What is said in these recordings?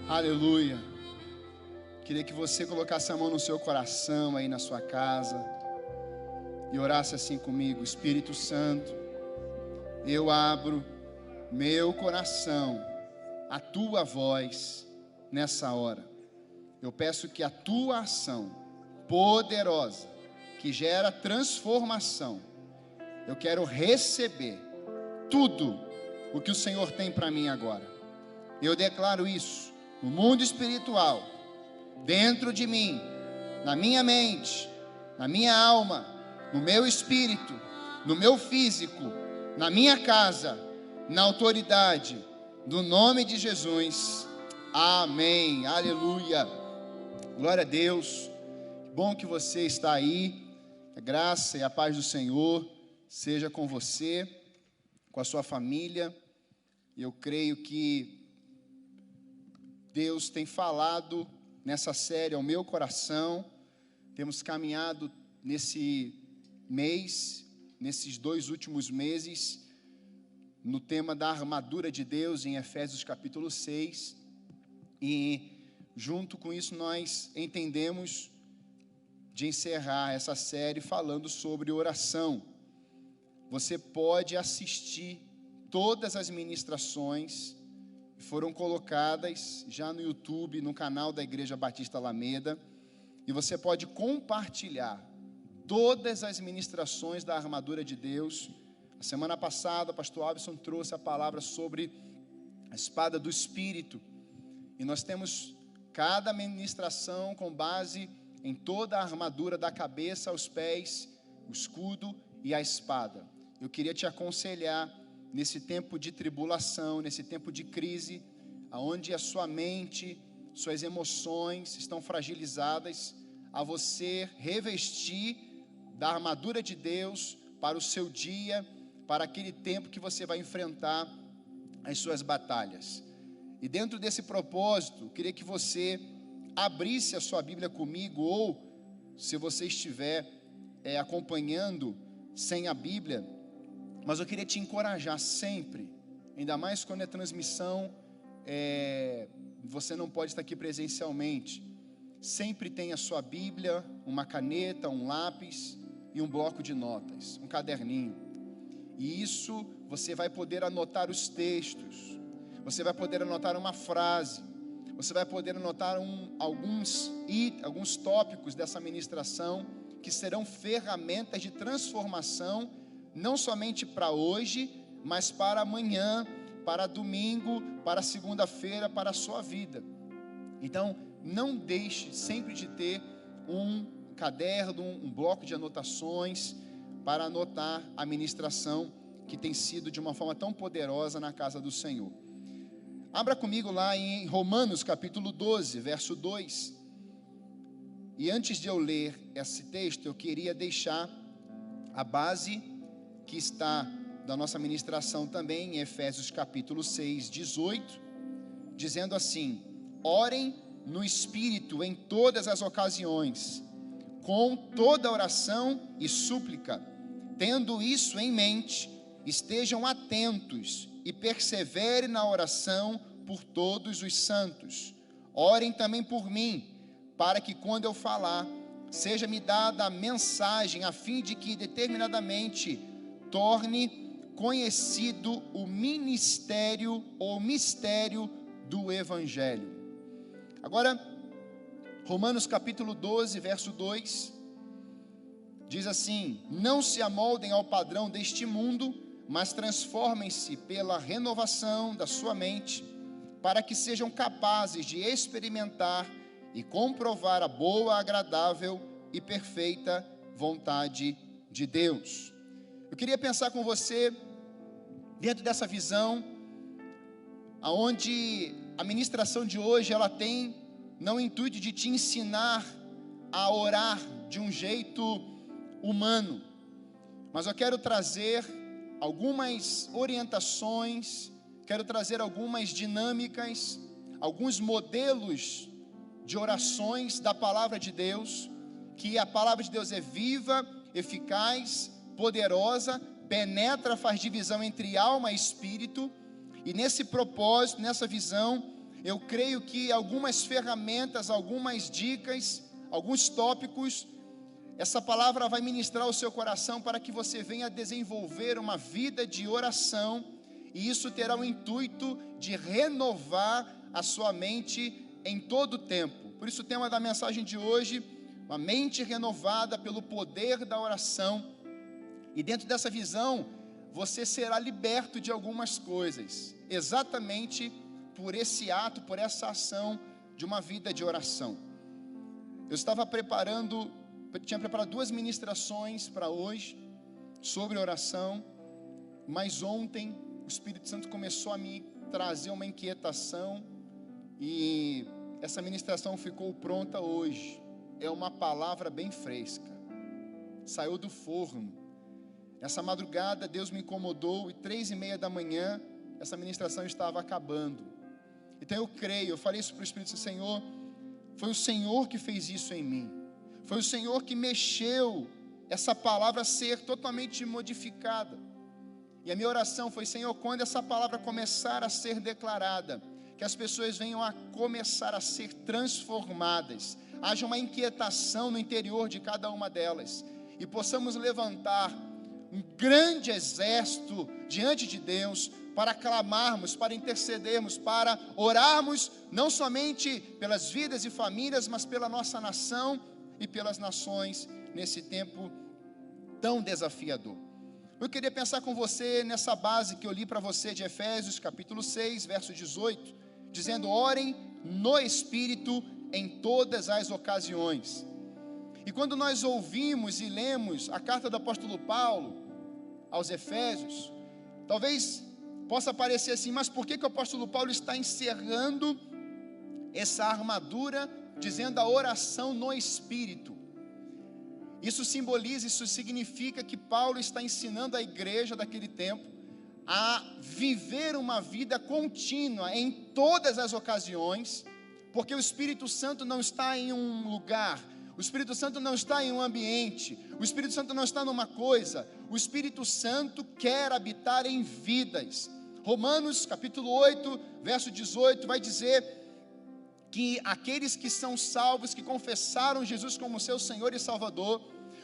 Aleluia. Queria que você colocasse a mão no seu coração aí na sua casa e orasse assim comigo. Espírito Santo, eu abro meu coração à tua voz nessa hora. Eu peço que a tua ação poderosa, que gera transformação, eu quero receber tudo o que o Senhor tem para mim agora. Eu declaro isso no mundo espiritual, dentro de mim, na minha mente, na minha alma, no meu espírito, no meu físico, na minha casa, na autoridade do nome de Jesus. Amém. Aleluia. Glória a Deus. Que bom que você está aí. A graça e a paz do Senhor seja com você, com a sua família. Eu creio que Deus tem falado nessa série ao meu coração. Temos caminhado nesse mês, nesses 2 últimos meses, no tema da armadura de Deus, em Efésios capítulo 6. E junto com isso nós entendemos de encerrar essa série falando sobre oração. Você pode assistir todas as ministrações que foram colocadas já no YouTube, no canal da Igreja Batista Alameda, e você pode compartilhar todas as ministrações da armadura de Deus. A semana passada, o pastor Abson trouxe a palavra sobre a espada do Espírito, e nós temos cada ministração com base em toda a armadura da cabeça aos pés, o escudo e a espada. Eu queria te aconselhar nesse tempo de tribulação, nesse tempo de crise, aonde a sua mente, suas emoções estão fragilizadas, a você revestir da armadura de Deus para o seu dia, para aquele tempo que você vai enfrentar as suas batalhas. E dentro desse propósito, eu queria que você abrisse a sua Bíblia comigo, ou se você estiver acompanhando sem a Bíblia, mas eu queria te encorajar sempre, ainda mais quando é transmissão, você não pode estar aqui presencialmente. Sempre tenha a sua Bíblia, uma caneta, um lápis e um bloco de notas, um caderninho. E isso você vai poder anotar os textos, você vai poder anotar uma frase, você vai poder anotar alguns tópicos dessa ministração, que serão ferramentas de transformação, não somente para hoje, mas para amanhã, para domingo, para segunda-feira, para a sua vida. Então, não deixe sempre de ter um caderno, um bloco de anotações, para anotar a ministração que tem sido de uma forma tão poderosa na casa do Senhor. Abra comigo lá em Romanos capítulo 12, verso 2. E antes de eu ler esse texto, eu queria deixar a base que está da nossa ministração também em Efésios capítulo 6, 18, dizendo assim: orem no Espírito em todas as ocasiões, com toda oração e súplica. Tendo isso em mente, estejam atentos e perseverem na oração por todos os santos. Orem também por mim, para que quando eu falar, seja-me dada a mensagem, a fim de que determinadamente torne conhecido o ministério ou mistério do Evangelho. Agora, Romanos capítulo 12, verso 2, diz assim: não se amoldem ao padrão deste mundo, mas transformem-se pela renovação da sua mente, para que sejam capazes de experimentar e comprovar a boa, agradável e perfeita vontade de Deus. Eu queria pensar com você, dentro dessa visão, aonde a ministração de hoje, ela tem não o intuito de te ensinar a orar de um jeito humano, mas eu quero trazer algumas orientações, quero trazer algumas dinâmicas, alguns modelos de orações da palavra de Deus, que a palavra de Deus é viva, eficaz, poderosa, penetra, faz divisão entre alma e espírito, e nesse propósito, nessa visão, Eu creio que algumas ferramentas, algumas dicas, alguns tópicos, essa palavra vai ministrar o seu coração para que você venha desenvolver uma vida de oração, e isso terá o intuito de renovar a sua mente em todo o tempo. Por isso o tema da mensagem de hoje, uma mente renovada pelo poder da oração. E dentro dessa visão, você será liberto de algumas coisas, exatamente por esse ato, por essa ação de uma vida de oração. Eu tinha preparado 2 ministrações para hoje, sobre oração, mas ontem o Espírito Santo começou a me trazer uma inquietação, e essa ministração ficou pronta hoje. É uma palavra bem fresca, saiu do forno. Essa madrugada Deus me incomodou, e 3:30 da manhã essa ministração estava acabando. Então eu creio, eu falei isso para o Espírito Santo: Senhor, foi o Senhor que fez isso em mim, foi o Senhor que mexeu essa palavra ser totalmente modificada. E a minha oração foi: Senhor, quando essa palavra começar a ser declarada, que as pessoas venham a começar a ser transformadas, haja uma inquietação no interior de cada uma delas, e possamos levantar um grande exército diante de Deus, para clamarmos, para intercedermos, para orarmos, não somente pelas vidas e famílias, mas pela nossa nação e pelas nações, nesse tempo tão desafiador. Eu queria pensar com você nessa base que eu li para você de Efésios capítulo 6, verso 18, dizendo: orem no Espírito em todas as ocasiões. E quando nós ouvimos e lemos a carta do apóstolo Paulo aos Efésios, talvez possa parecer assim: mas por que o apóstolo Paulo está encerrando essa armadura, dizendo a oração no Espírito? Isso simboliza, isso significa que Paulo está ensinando a igreja daquele tempo a viver uma vida contínua em todas as ocasiões, porque o Espírito Santo não está em um lugar, o Espírito Santo não está em um ambiente, o Espírito Santo não está numa coisa, o Espírito Santo quer habitar em vidas. Romanos capítulo 8, verso 18, vai dizer que aqueles que são salvos, que confessaram Jesus como seu Senhor e Salvador,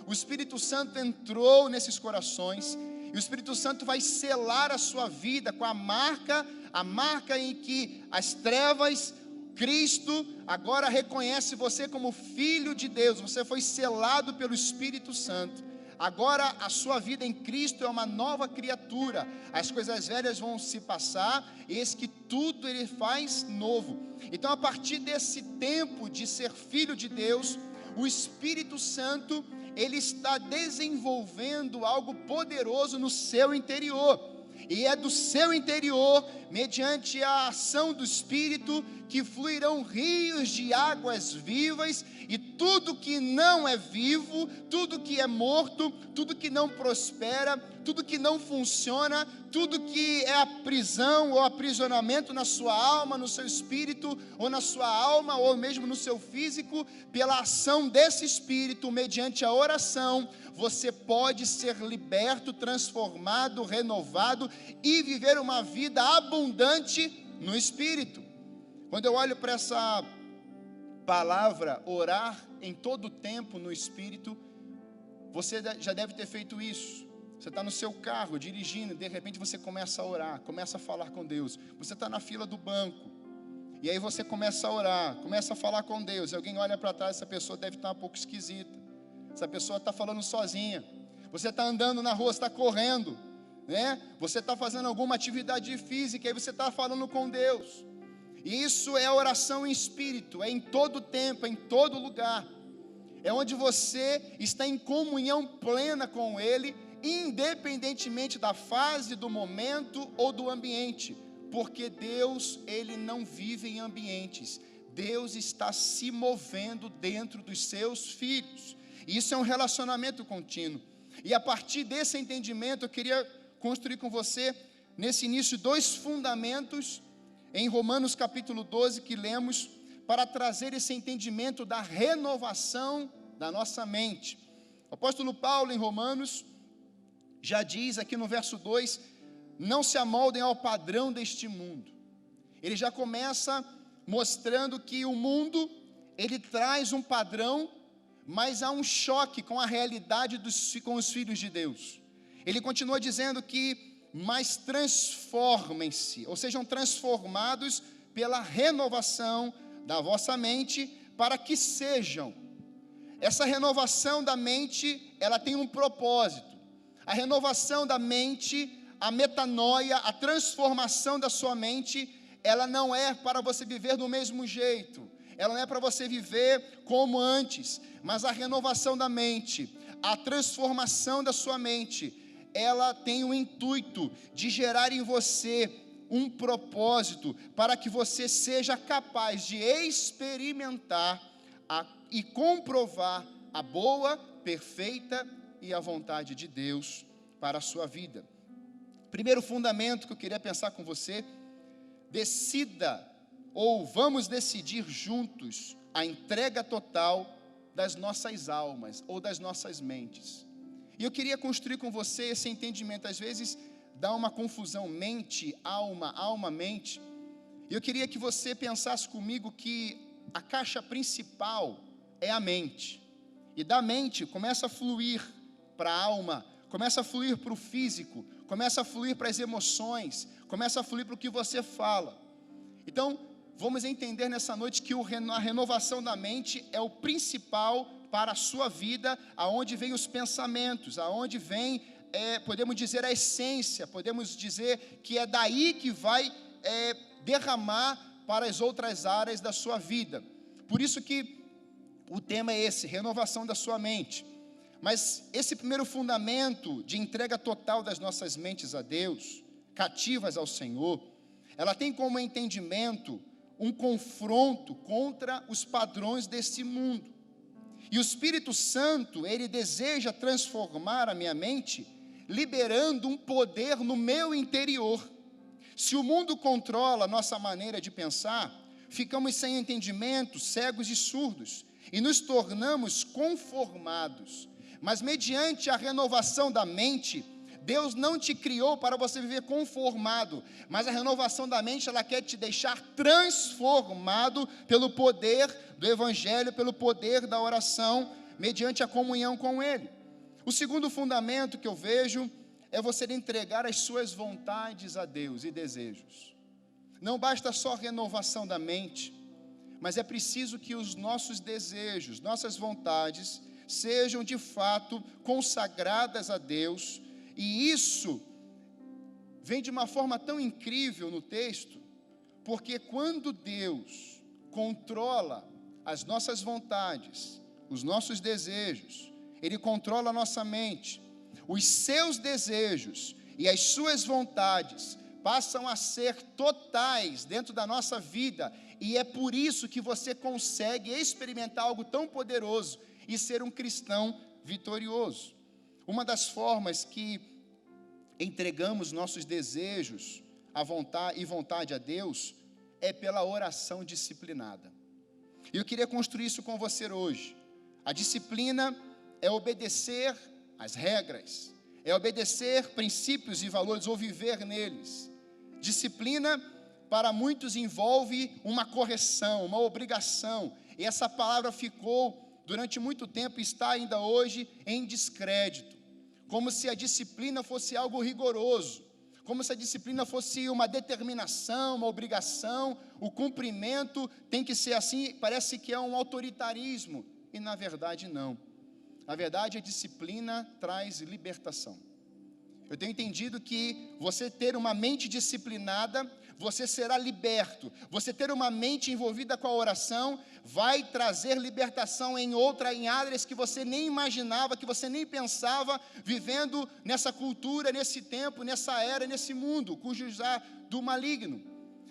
o Espírito Santo entrou nesses corações, e o Espírito Santo vai selar a sua vida com a marca em que as trevas, Cristo agora reconhece você como filho de Deus. Você foi selado pelo Espírito Santo. Agora a sua vida em Cristo é uma nova criatura. As coisas velhas vão se passar, e eis que tudo Ele faz novo. Então, a partir desse tempo de ser filho de Deus, o Espírito Santo, Ele está desenvolvendo algo poderoso no seu interior. E é do seu interior, mediante a ação do Espírito, que fluirão rios de águas vivas, e tudo que não é vivo, tudo que é morto, tudo que não prospera, tudo que não funciona, tudo que é a prisão ou aprisionamento na sua alma, no seu espírito, ou na sua alma, ou mesmo no seu físico, pela ação desse Espírito, mediante a oração, você pode ser liberto, transformado, renovado e viver uma vida abundante no Espírito. Quando eu olho para essa palavra, orar em todo o tempo no Espírito, você já deve ter feito isso. Você está no seu carro, dirigindo, de repente você começa a orar, começa a falar com Deus. Você está na fila do banco, e aí você começa a orar, começa a falar com Deus, e alguém olha para trás, essa pessoa deve estar um pouco esquisita, essa pessoa está falando sozinha. Você está andando na rua, você está correndo, né? Você está fazendo alguma atividade física, e aí você está falando com Deus. E isso é oração em espírito, é em todo tempo, é em todo lugar. É onde você está em comunhão plena com Ele, independentemente da fase, do momento ou do ambiente. Porque Deus, Ele não vive em ambientes. Deus está se movendo dentro dos seus filhos. E isso é um relacionamento contínuo. E a partir desse entendimento, eu queria construir com você, nesse início, 2 fundamentos em Romanos capítulo 12, que lemos, para trazer esse entendimento da renovação da nossa mente. O apóstolo Paulo, em Romanos, já diz aqui no verso 2, não se amoldem ao padrão deste mundo. Ele já começa mostrando que o mundo, ele traz um padrão, mas há um choque com a realidade com os filhos de Deus. Ele continua dizendo que, mas transformem-se, ou sejam transformados pela renovação da vossa mente, para que sejam. Essa renovação da mente, ela tem um propósito. A renovação da mente, a metanoia, a transformação da sua mente, ela não é para você viver do mesmo jeito, ela não é para você viver como antes, mas a renovação da mente, a transformação da sua mente, ela tem o intuito de gerar em você um propósito, para que você seja capaz de experimentar e comprovar a boa, perfeita e a vontade de Deus para a sua vida. Primeiro fundamento que eu queria pensar com você: decida, ou vamos decidir juntos, a entrega total das nossas almas, ou das nossas mentes. E eu queria construir com você esse entendimento. Às vezes dá uma confusão, mente, alma, mente. E eu queria que você pensasse comigo que a caixa principal é a mente. E da mente começa a fluir para a alma, começa a fluir para o físico, começa a fluir para as emoções, começa a fluir para o que você fala. Então, vamos entender nessa noite que a renovação da mente é o principal para a sua vida, aonde vem os pensamentos, aonde vem, podemos dizer, a essência, podemos dizer que é daí que vai derramar para as outras áreas da sua vida. Por isso que o tema é esse, renovação da sua mente. Mas esse primeiro fundamento de entrega total das nossas mentes a Deus, cativas ao Senhor, ela tem como entendimento um confronto contra os padrões desse mundo. E o Espírito Santo, ele deseja transformar a minha mente, liberando um poder no meu interior. Se o mundo controla a nossa maneira de pensar, ficamos sem entendimento, cegos e surdos, e nos tornamos conformados. Mas mediante a renovação da mente, Deus não te criou para você viver conformado, mas a renovação da mente, ela quer te deixar transformado pelo poder do Evangelho, pelo poder da oração, mediante a comunhão com Ele. O segundo fundamento que eu vejo é você entregar as suas vontades a Deus e desejos. Não basta só a renovação da mente, mas é preciso que os nossos desejos, nossas vontades, sejam de fato consagradas a Deus. E isso vem de uma forma tão incrível no texto, porque quando Deus controla as nossas vontades, os nossos desejos, Ele controla a nossa mente, os seus desejos e as suas vontades passam a ser totais dentro da nossa vida, e é por isso que você consegue experimentar algo tão poderoso e ser um cristão vitorioso. Uma das formas que entregamos nossos desejos e vontade a Deus é pela oração disciplinada. E eu queria construir isso com você hoje. A disciplina é obedecer às regras, é obedecer princípios e valores ou viver neles. Disciplina para muitos envolve uma correção, uma obrigação, e essa palavra ficou durante muito tempo, está ainda hoje em descrédito, como se a disciplina fosse algo rigoroso, como se a disciplina fosse uma determinação, uma obrigação, o cumprimento tem que ser assim, parece que é um autoritarismo, e na verdade não. Na verdade, a disciplina traz libertação. Eu tenho entendido que você ter uma mente disciplinada, você será liberto. Você ter uma mente envolvida com a oração vai trazer libertação em áreas que você nem imaginava, que você nem pensava, vivendo nessa cultura, nesse tempo, nessa era, nesse mundo, cujo já do maligno.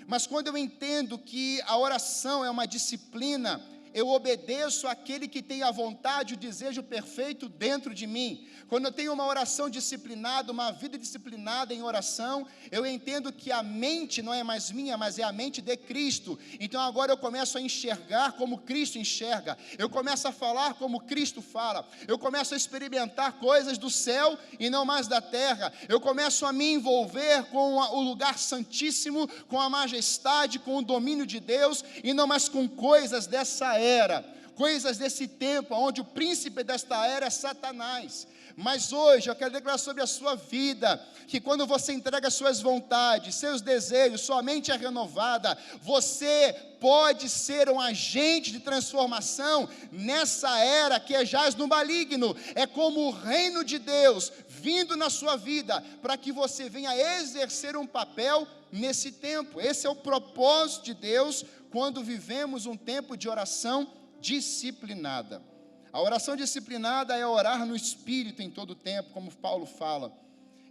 Mas quando eu entendo que a oração é uma disciplina, eu obedeço àquele que tem a vontade, o desejo perfeito dentro de mim. Quando eu tenho uma oração disciplinada, uma vida disciplinada em oração, eu entendo que a mente não é mais minha, mas é a mente de Cristo. Então agora eu começo a enxergar como Cristo enxerga, eu começo a falar como Cristo fala, eu começo a experimentar coisas do céu e não mais da terra, eu começo a me envolver com o lugar santíssimo, com a majestade, com o domínio de Deus, e não mais com coisas dessa era, coisas desse tempo, onde o príncipe desta era é Satanás. Mas hoje eu quero declarar sobre a sua vida, que quando você entrega suas vontades, seus desejos, sua mente é renovada, você pode ser um agente de transformação nessa era que jaz no maligno. É como o reino de Deus vindo na sua vida, para que você venha exercer um papel nesse tempo. Esse é o propósito de Deus quando vivemos um tempo de oração disciplinada. A oração disciplinada é orar no Espírito em todo o tempo, como Paulo fala.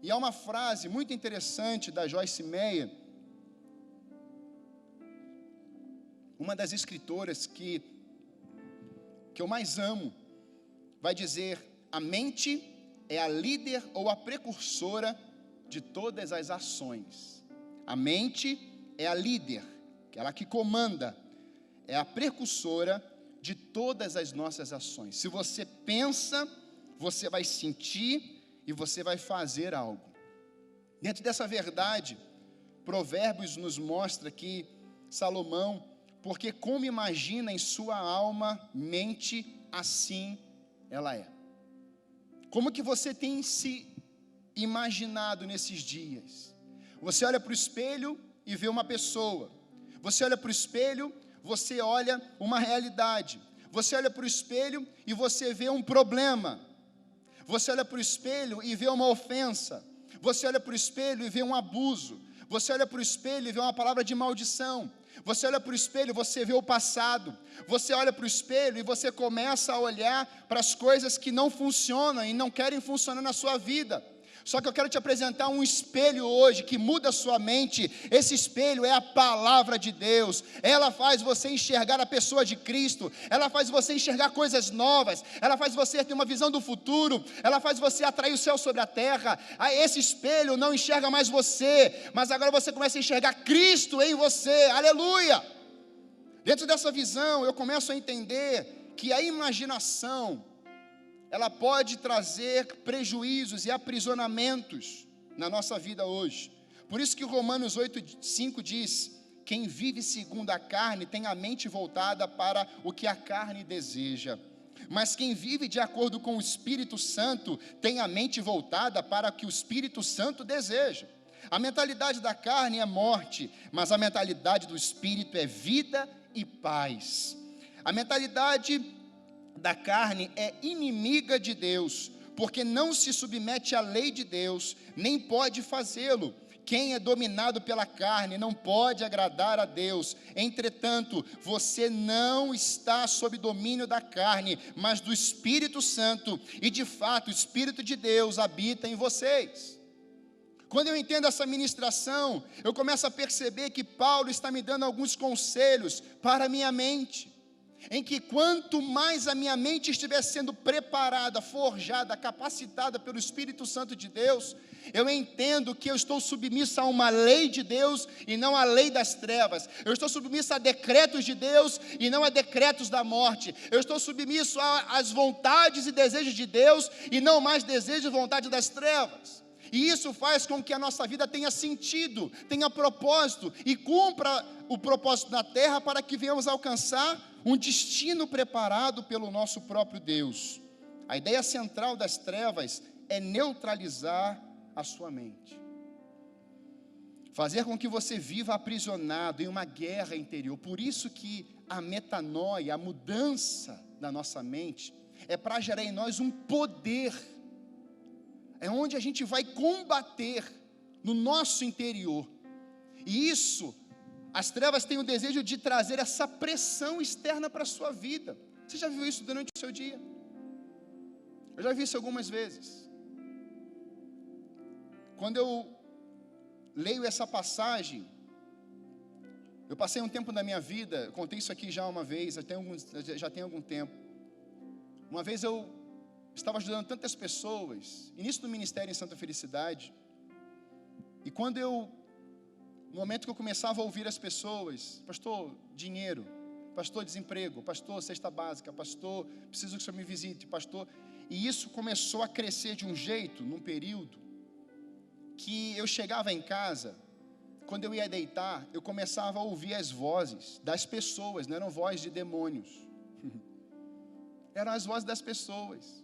E há uma frase muito interessante da Joyce Meyer, uma das escritoras que eu mais amo, vai dizer: a mente é a líder ou a precursora de todas as ações. A mente é a líder, aquela que comanda, é a precursora de todas as nossas ações. Se você pensa, você vai sentir e você vai fazer algo. Dentro dessa verdade, Provérbios nos mostra que Salomão, porque como imagina em sua alma, mente, assim ela é. Como que você tem se imaginado nesses dias? Você olha para o espelho e vê uma pessoa. Você olha para o espelho, você olha uma realidade. Você olha para o espelho e você vê um problema. Você olha para o espelho e vê uma ofensa. Você olha para o espelho e vê um abuso. Você olha para o espelho e vê uma palavra de maldição. Você olha para o espelho e você vê o passado. Você olha para o espelho e você começa a olhar para as coisas que não funcionam e não querem funcionar na sua vida. Só que eu quero te apresentar um espelho hoje que muda a sua mente. Esse espelho é a palavra de Deus. Ela faz você enxergar a pessoa de Cristo. Ela faz você enxergar coisas novas. Ela faz você ter uma visão do futuro. Ela faz você atrair o céu sobre a terra. Esse espelho não enxerga mais você, mas agora você começa a enxergar Cristo em você. Aleluia! Dentro dessa visão eu começo a entender que a imaginação, ela pode trazer prejuízos e aprisionamentos na nossa vida hoje. Por isso que Romanos 8:5 diz: quem vive segundo a carne tem a mente voltada para o que a carne deseja. Mas quem vive de acordo com o Espírito Santo tem a mente voltada para o que o Espírito Santo deseja. A mentalidade da carne é morte, mas a mentalidade do Espírito é vida e paz. A mentalidade da carne é inimiga de Deus, porque não se submete à lei de Deus, nem pode fazê-lo. Quem é dominado pela carne não pode agradar a Deus. Entretanto, você não está sob domínio da carne, mas do Espírito Santo, e de fato o Espírito de Deus habita em vocês. Quando eu entendo essa ministração, eu começo a perceber que Paulo está me dando alguns conselhos para a minha mente, em que quanto mais a minha mente estiver sendo preparada, forjada, capacitada pelo Espírito Santo de Deus, eu entendo que eu estou submisso a uma lei de Deus e não à lei das trevas. Eu estou submisso a decretos de Deus e não a decretos da morte. Eu estou submisso às vontades e desejos de Deus e não mais desejos e vontade das trevas. E isso faz com que a nossa vida tenha sentido, tenha propósito e cumpra o propósito na terra, para que venhamos alcançar um destino preparado pelo nosso próprio Deus. A ideia central das trevas é neutralizar a sua mente, fazer com que você viva aprisionado em uma guerra interior. Por isso que a metanoia, a mudança da nossa mente, é para gerar em nós um poder. É onde a gente vai combater no nosso interior. E isso, as trevas têm o desejo de trazer essa pressão externa para a sua vida. Você já viu isso durante o seu dia? Eu já vi isso algumas vezes. Quando eu leio essa passagem, Eu passei um tempo na minha vida, contei isso aqui já uma vez, já tem algum tempo. Uma vez eu estava ajudando tantas pessoas, início do ministério em Santa Felicidade, e no momento que eu começava a ouvir as pessoas, pastor, dinheiro, pastor, desemprego, pastor, cesta básica, pastor, preciso que o senhor me visite, pastor, e isso começou a crescer de um jeito, num período, que eu chegava em casa, quando eu ia deitar, eu começava a ouvir as vozes das pessoas, não eram vozes de demônios, eram as vozes das pessoas,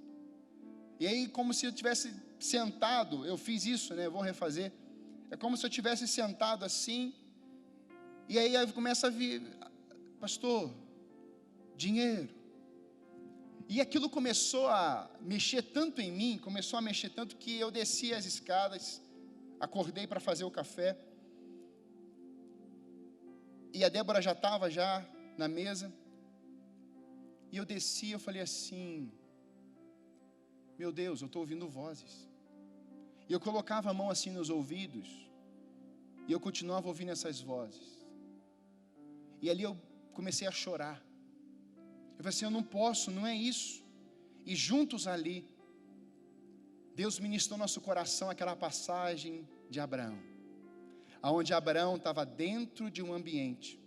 e aí como se eu tivesse sentado, eu fiz isso, né, eu vou refazer, é como se eu tivesse sentado assim, e aí começa a vir, pastor, dinheiro, e aquilo começou a mexer tanto em mim, começou a mexer tanto que eu desci as escadas, acordei para fazer o café, e a Débora já estava na mesa, e eu desci, eu falei assim, meu Deus, eu estou ouvindo vozes, e eu colocava a mão assim nos ouvidos, e eu continuava ouvindo essas vozes, e ali eu comecei a chorar, eu falei assim, eu não posso, não é isso, e juntos ali, Deus ministrou no nosso coração aquela passagem de Abraão, onde Abraão estava dentro de um ambiente,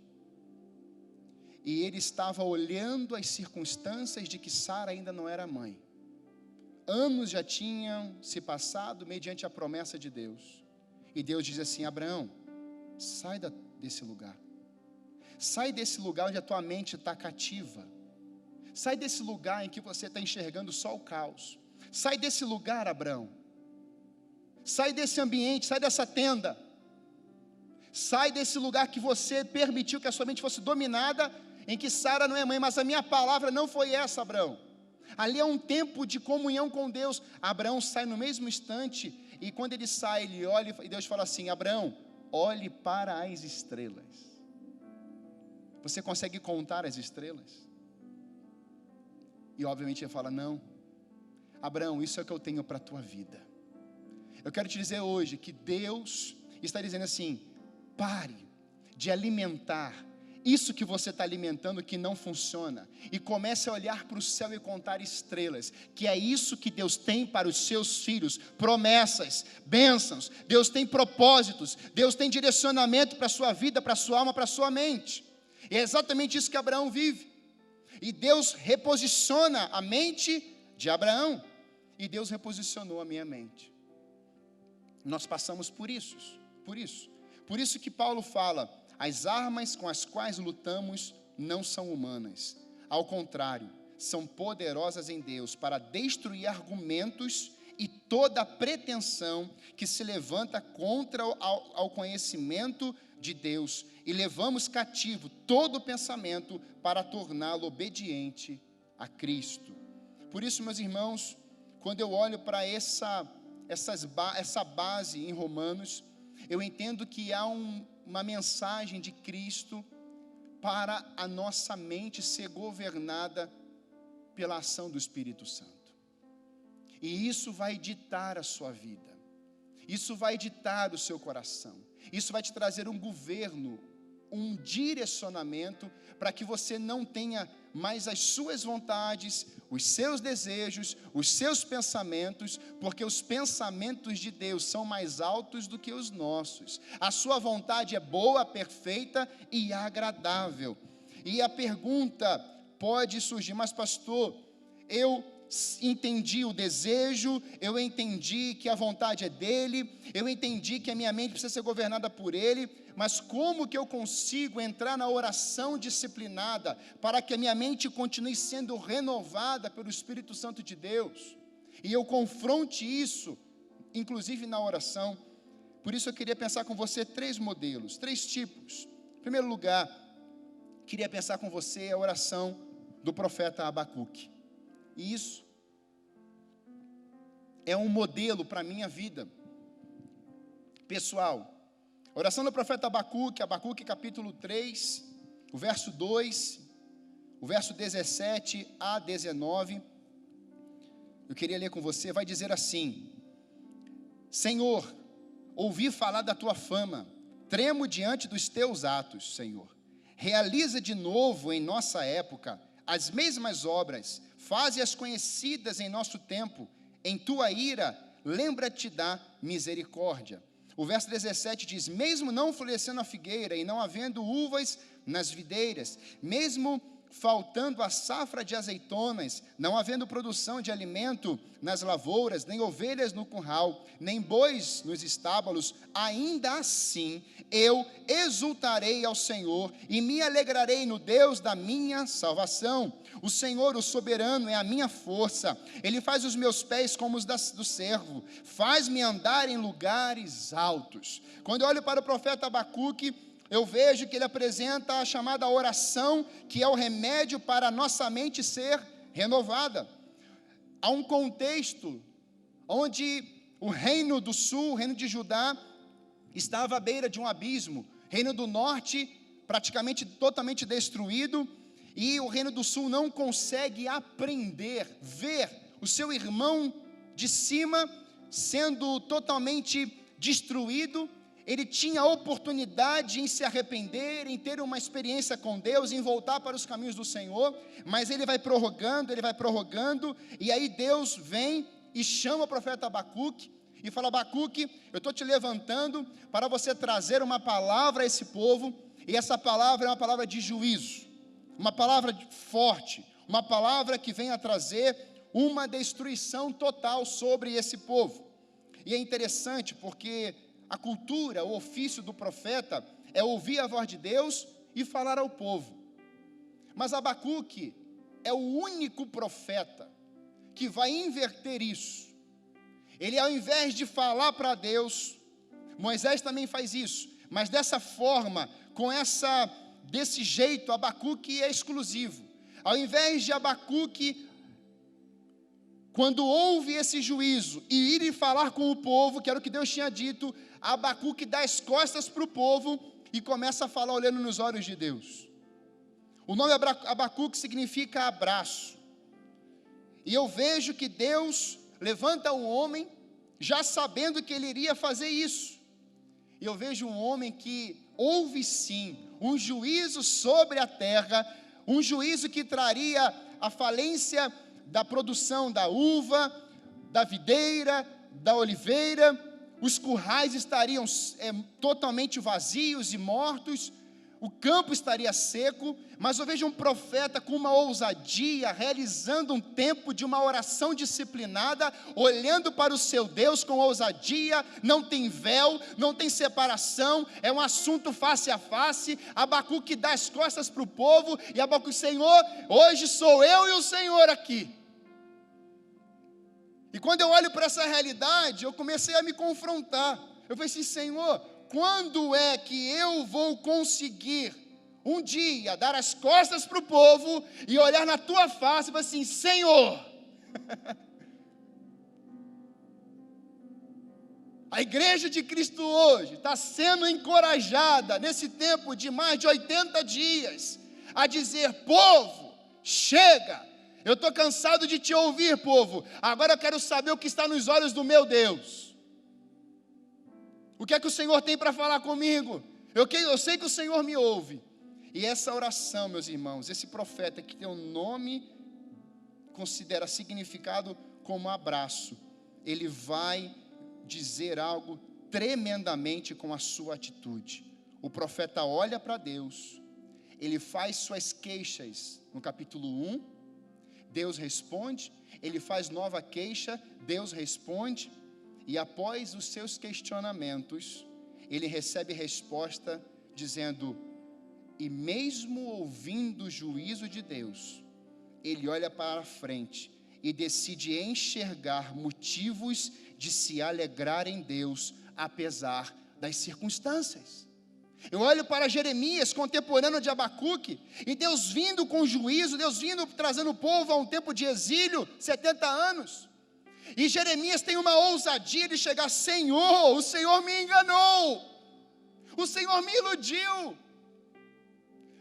e ele estava olhando as circunstâncias de que Sara ainda não era mãe, anos já tinham se passado mediante a promessa de Deus, e Deus diz assim, Abraão, sai desse lugar, sai desse lugar onde a tua mente está cativa, sai desse lugar em que você está enxergando só o caos, sai desse lugar, Abraão, sai desse ambiente, sai dessa tenda, sai desse lugar que você permitiu que a sua mente fosse dominada, em que Sara não é mãe, mas a minha palavra não foi essa, Abraão, ali é um tempo de comunhão com Deus. Abraão sai no mesmo instante, e quando ele sai, ele olha, e Deus fala assim, Abraão, olhe para as estrelas, você consegue contar as estrelas? E obviamente ele fala, não, Abraão, isso é o que eu tenho para a tua vida. Eu quero te dizer hoje, que Deus está dizendo assim, pare de alimentar isso que você está alimentando que não funciona, e comece a olhar para o céu e contar estrelas, que é isso que Deus tem para os seus filhos, promessas, bênçãos, Deus tem propósitos, Deus tem direcionamento para a sua vida, para a sua alma, para a sua mente, e é exatamente isso que Abraão vive, e Deus reposiciona a mente de Abraão, e Deus reposicionou a minha mente, nós passamos por isso que Paulo fala, as armas com as quais lutamos não são humanas, ao contrário, são poderosas em Deus para destruir argumentos e toda pretensão que se levanta contra ao conhecimento de Deus, e levamos cativo todo pensamento para torná-lo obediente a Cristo. Por isso, meus irmãos, quando eu olho para essa base em Romanos, eu entendo que há uma mensagem de Cristo para a nossa mente ser governada pela ação do Espírito Santo, e isso vai ditar a sua vida, isso vai ditar o seu coração, isso vai te trazer um governo, um direcionamento, para que você não tenha mais as suas vontades, os seus desejos, os seus pensamentos, porque os pensamentos de Deus são mais altos do que os nossos. A sua vontade é boa, perfeita e agradável. E a pergunta pode surgir, mas pastor, eu entendi o desejo, eu entendi que a vontade é dele, eu entendi que a minha mente precisa ser governada por ele, mas como que eu consigo entrar na oração disciplinada para que a minha mente continue sendo renovada pelo Espírito Santo de Deus, e eu confronte isso, inclusive na oração? Por isso eu queria pensar com você 3 modelos, 3 tipos. Em primeiro lugar, queria pensar com você a oração do profeta Abacuque, e isso é um modelo para a minha vida pessoal. A oração do profeta Abacuque capítulo 3, o verso 2, o verso 17 a 19, eu queria ler com você, vai dizer assim: Senhor, ouvi falar da tua fama, tremo diante dos teus atos, Senhor. Realiza de novo em nossa época as mesmas obras, faze-as conhecidas em nosso tempo. Em tua ira, lembra-te da misericórdia. O verso 17 diz: mesmo não florescendo a figueira e não havendo uvas nas videiras, mesmo faltando a safra de azeitonas, não havendo produção de alimento nas lavouras, nem ovelhas no curral, nem bois nos estábulos, ainda assim eu exultarei ao Senhor e me alegrarei no Deus da minha salvação. O Senhor, o soberano, é a minha força. Ele faz os meus pés como os do servo, faz-me andar em lugares altos. Quando eu olho para o profeta Abacuque, eu vejo que ele apresenta a chamada oração, que é o remédio para a nossa mente ser renovada. Há um contexto onde o reino do sul, o reino de Judá, estava à beira de um abismo. Reino do norte, praticamente totalmente destruído, e o reino do sul não consegue aprender, ver o seu irmão de cima sendo totalmente destruído. Ele tinha a oportunidade em se arrepender, em ter uma experiência com Deus, em voltar para os caminhos do Senhor, mas ele vai prorrogando, e aí Deus vem e chama o profeta Abacuque, e fala: Abacuque, eu estou te levantando para você trazer uma palavra a esse povo, e essa palavra é uma palavra de juízo, uma palavra forte, uma palavra que vem a trazer uma destruição total sobre esse povo. E é interessante porque a cultura, o ofício do profeta é ouvir a voz de Deus e falar ao povo. Mas Abacuque é o único profeta que vai inverter isso. Ele, ao invés de falar para Deus, Moisés também faz isso, mas dessa forma, desse jeito, Abacuque é exclusivo. Ao invés de Abacuque, quando ouve esse juízo e ir e falar com o povo, que era o que Deus tinha dito, Abacuque dá as costas para o povo e começa a falar olhando nos olhos de Deus. O nome Abacuque significa abraço. E eu vejo que Deus levanta um homem, já sabendo que ele iria fazer isso. E eu vejo um homem que houve sim um juízo sobre a terra, um juízo que traria a falência da produção da uva, da videira, da oliveira. Os currais estariam totalmente vazios e mortos, o campo estaria seco, mas eu vejo um profeta com uma ousadia, realizando um tempo de uma oração disciplinada, olhando para o seu Deus com ousadia. Não tem véu, não tem separação, é um assunto face a face. Abacuque dá as costas para o povo, e Abacuque: Senhor, hoje sou eu e o Senhor aqui. E quando eu olho para essa realidade, eu comecei a me confrontar. Eu falei assim: Senhor, quando é que eu vou conseguir um dia dar as costas para o povo e olhar na tua face e falar assim: Senhor, a igreja de Cristo hoje está sendo encorajada nesse tempo de mais de 80 dias a dizer: povo, chega, eu estou cansado de te ouvir, povo, agora eu quero saber o que está nos olhos do meu Deus. O que é que o Senhor tem para falar comigo? Eu sei que o Senhor me ouve. E essa oração, meus irmãos, esse profeta que tem um nome, considera significado como abraço, ele vai dizer algo tremendamente com a sua atitude. O profeta olha para Deus, ele faz suas queixas no capítulo 1, Deus responde, ele faz nova queixa, Deus responde, e após os seus questionamentos, ele recebe resposta dizendo: e mesmo ouvindo o juízo de Deus, ele olha para frente e decide enxergar motivos de se alegrar em Deus, apesar das circunstâncias. Eu olho para Jeremias, contemporâneo de Abacuque, e Deus vindo com juízo, Deus vindo trazendo o povo a um tempo de exílio, 70 anos. E Jeremias tem uma ousadia de chegar: Senhor, o Senhor me enganou, o Senhor me iludiu.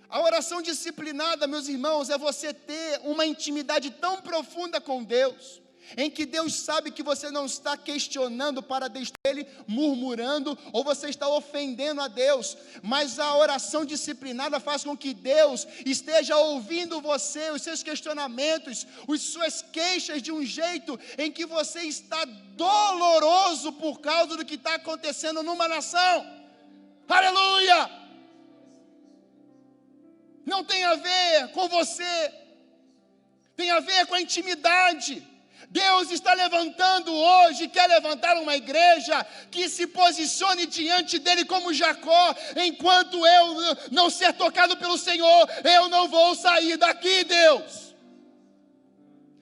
A oração disciplinada, meus irmãos, é você ter uma intimidade tão profunda com Deus, em que Deus sabe que você não está questionando para destruir Ele, murmurando, ou você está ofendendo a Deus, mas a oração disciplinada faz com que Deus esteja ouvindo você, os seus questionamentos, as suas queixas de um jeito em que você está doloroso por causa do que está acontecendo numa nação. Aleluia! Não tem a ver com você, tem a ver com a intimidade. Deus está levantando hoje, quer levantar uma igreja que se posicione diante dele como Jacó. Enquanto eu não ser tocado pelo Senhor, eu não vou sair daqui, Deus.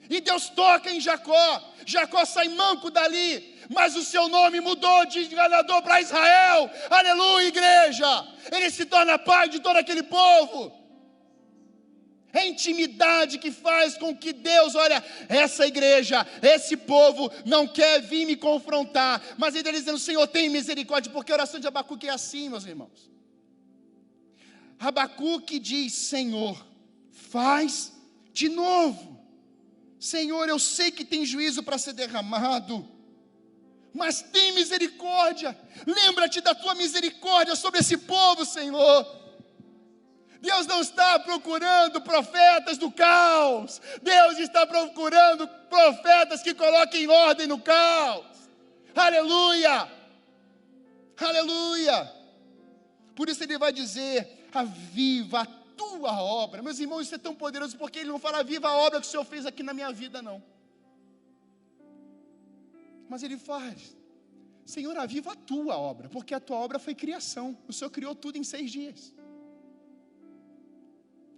E Deus toca em Jacó, Jacó sai manco dali, mas o seu nome mudou de enganador para Israel. Aleluia, igreja. Ele se torna pai de todo aquele povo. É intimidade que faz com que Deus, olha, essa igreja, esse povo não quer vir me confrontar, mas ele está dizendo, Senhor, tem misericórdia, porque a oração de Abacuque é assim, meus irmãos. Abacuque diz, Senhor, faz de novo. Senhor, eu sei que tem juízo para ser derramado, mas tem misericórdia. Lembra-te da tua misericórdia sobre esse povo, Senhor. Deus não está procurando profetas do caos. Deus está procurando profetas que coloquem ordem no caos. Aleluia! Aleluia! Por isso ele vai dizer, aviva a tua obra. Meus irmãos, isso é tão poderoso, porque ele não fala, aviva a obra que o Senhor fez aqui na minha vida, não. Mas ele faz, Senhor, aviva a tua obra, porque a tua obra foi criação. O Senhor criou tudo em 6 dias.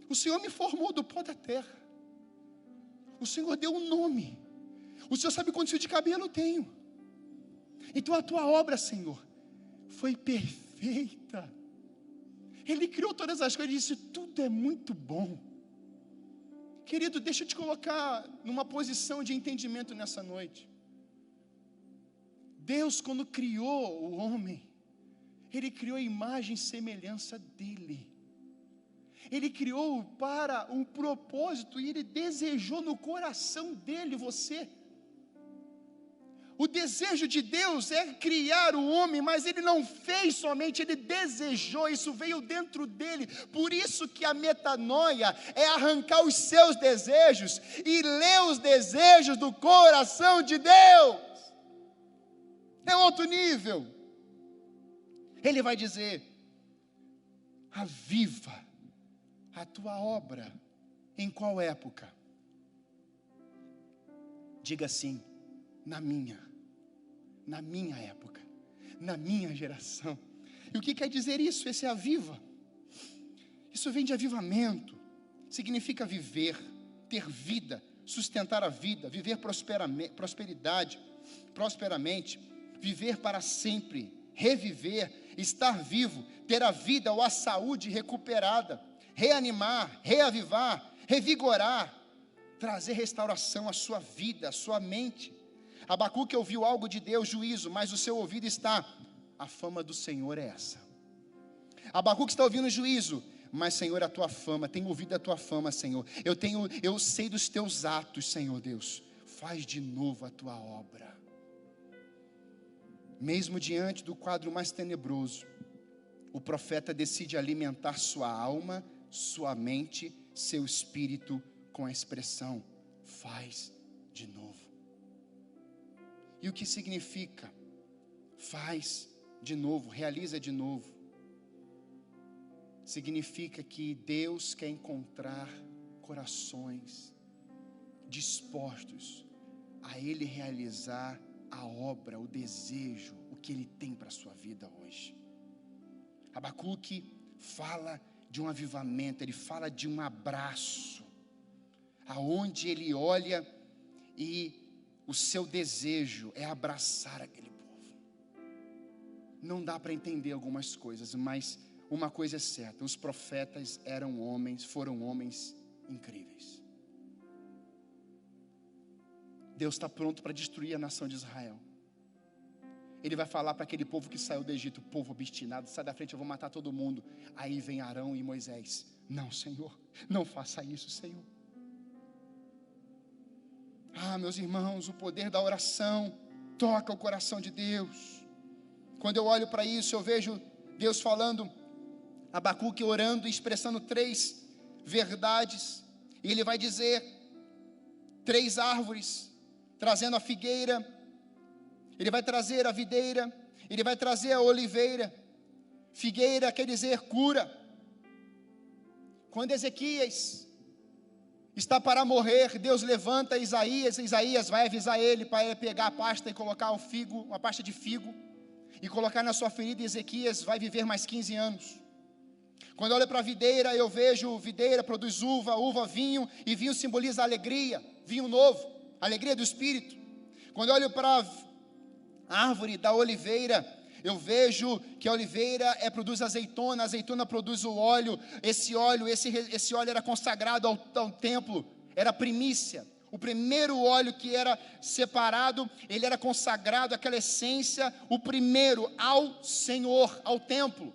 O Senhor me formou do pó da terra. O Senhor deu um nome. O Senhor sabe quantos fios de cabelo eu tenho. Então a tua obra, Senhor, foi perfeita. Ele criou todas as coisas e disse, tudo é muito bom. Querido, deixa eu te colocar numa posição de entendimento nessa noite. Deus, quando criou o homem, Ele criou a imagem e semelhança dEle. Ele criou para um propósito e Ele desejou no coração dele você. O desejo de Deus é criar o homem, mas Ele não fez somente, Ele desejou, isso veio dentro dele. Por isso que a metanoia é arrancar os seus desejos e ler os desejos do coração de Deus. É outro nível. Ele vai dizer, aviva a tua obra. Em qual época? Diga assim, na minha época, na minha geração. E o que quer dizer isso? Esse aviva. Isso vem de avivamento, significa viver, ter vida, sustentar a vida, viver prosperamente, viver para sempre, reviver, estar vivo, ter a vida ou a saúde recuperada, reanimar, reavivar, revigorar, trazer restauração à sua vida, à sua mente. Abacuque ouviu algo de Deus, juízo, mas o seu ouvido está, a fama do Senhor é essa. Abacuque está ouvindo juízo, mas Senhor, a tua fama, tenho ouvido a tua fama, Senhor, eu sei dos teus atos, Senhor Deus, faz de novo a tua obra. Mesmo diante do quadro mais tenebroso, o profeta decide alimentar sua alma, sua mente, seu espírito com a expressão, faz de novo. E o que significa? Faz de novo, realiza de novo. Significa que Deus quer encontrar corações dispostos a Ele realizar a obra, o desejo, o que Ele tem para a sua vida hoje. Abacuque fala de um avivamento, ele fala de um abraço, aonde ele olha e o seu desejo é abraçar aquele povo. Não dá para entender algumas coisas, mas uma coisa é certa, os profetas foram homens incríveis. Deus está pronto para destruir a nação de Israel. Ele vai falar para aquele povo que saiu do Egito, povo obstinado, sai da frente, eu vou matar todo mundo. Aí vem Arão e Moisés, não, Senhor, não faça isso, Senhor. Meus irmãos, o poder da oração toca o coração de Deus. Quando eu olho para isso, eu vejo Deus falando, Abacuque orando e expressando 3 verdades. E ele vai dizer 3 árvores, trazendo a figueira, ele vai trazer a videira, ele vai trazer a oliveira. Figueira quer dizer cura. Quando Ezequias está para morrer, Deus levanta Isaías vai avisar ele para ele pegar a pasta e colocar uma pasta de figo, e colocar na sua ferida, e Ezequias vai viver mais 15 anos. Quando eu olho para a videira, eu vejo videira produz uva, vinho, e vinho simboliza alegria, vinho novo, alegria do Espírito. Quando eu olho para a árvore da oliveira, eu vejo que a oliveira produz azeitona, a azeitona produz o óleo. Esse óleo era consagrado ao templo, era primícia. O primeiro óleo que era separado, ele era consagrado, aquela essência, o primeiro ao Senhor, ao templo.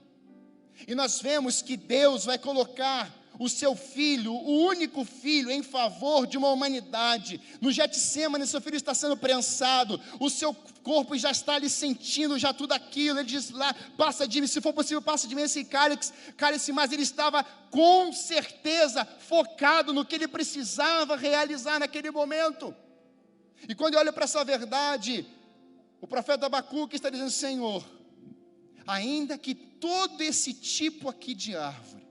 E nós vemos que Deus vai colocar o seu filho, o único filho, em favor de uma humanidade. No Getsêmani, seu filho está sendo prensado, o seu corpo já está ali sentindo já tudo aquilo. Ele diz lá, passa de mim, se for possível, passa de mim esse cálice, mas ele estava com certeza focado no que ele precisava realizar naquele momento. E quando eu olho para essa verdade, o profeta Abacuque está dizendo, Senhor, ainda que todo esse tipo aqui de árvore,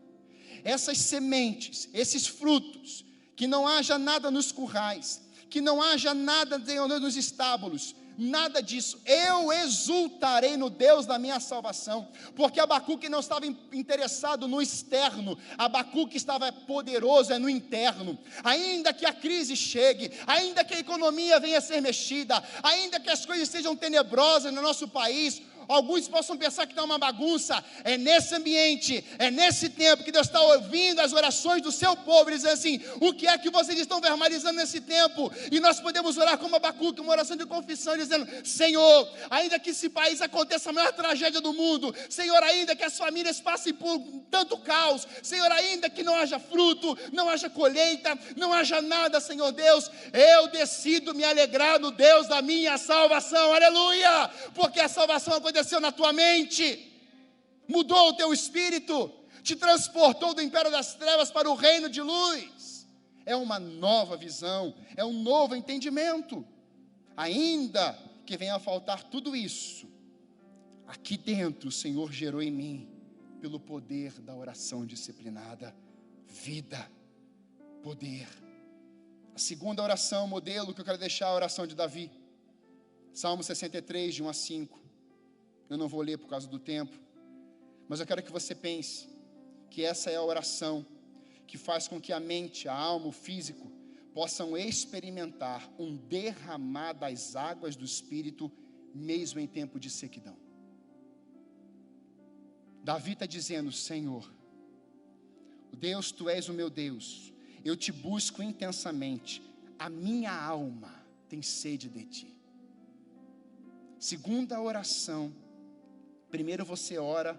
essas sementes, esses frutos, que não haja nada nos currais, que não haja nada nos estábulos, nada disso, eu exultarei no Deus da minha salvação, porque Abacuque não estava interessado no externo, Abacuque estava poderoso no interno. Ainda que a crise chegue, ainda que a economia venha a ser mexida, ainda que as coisas sejam tenebrosas no nosso país, alguns possam pensar que está uma bagunça, é nesse ambiente, é nesse tempo que Deus está ouvindo as orações do seu povo, dizendo assim, o que é que vocês estão verbalizando nesse tempo? E nós podemos orar como Abacuque, uma oração de confissão, dizendo, Senhor, ainda que esse país aconteça a maior tragédia do mundo, Senhor, ainda que as famílias passem por tanto caos, Senhor, ainda que não haja fruto, não haja colheita, não haja nada, Senhor Deus, eu decido me alegrar no Deus da minha salvação, aleluia, porque a salvação aconteceu na tua mente, mudou o teu espírito, te transportou do império das trevas para o reino de luz. É uma nova visão, é um novo entendimento. Ainda que venha a faltar tudo isso, aqui dentro o Senhor gerou em mim, pelo poder da oração disciplinada, vida, poder. A segunda oração, modelo que eu quero deixar, a oração de Davi, Salmo 63, de 1 a 5. Eu não vou ler por causa do tempo, mas eu quero que você pense que essa é a oração que faz com que a mente, a alma, o físico possam experimentar um derramar das águas do Espírito, mesmo em tempo de sequidão. Davi está dizendo, Senhor, Deus, Tu és o meu Deus, eu Te busco intensamente, a minha alma tem sede de Ti. Segunda oração, primeiro você ora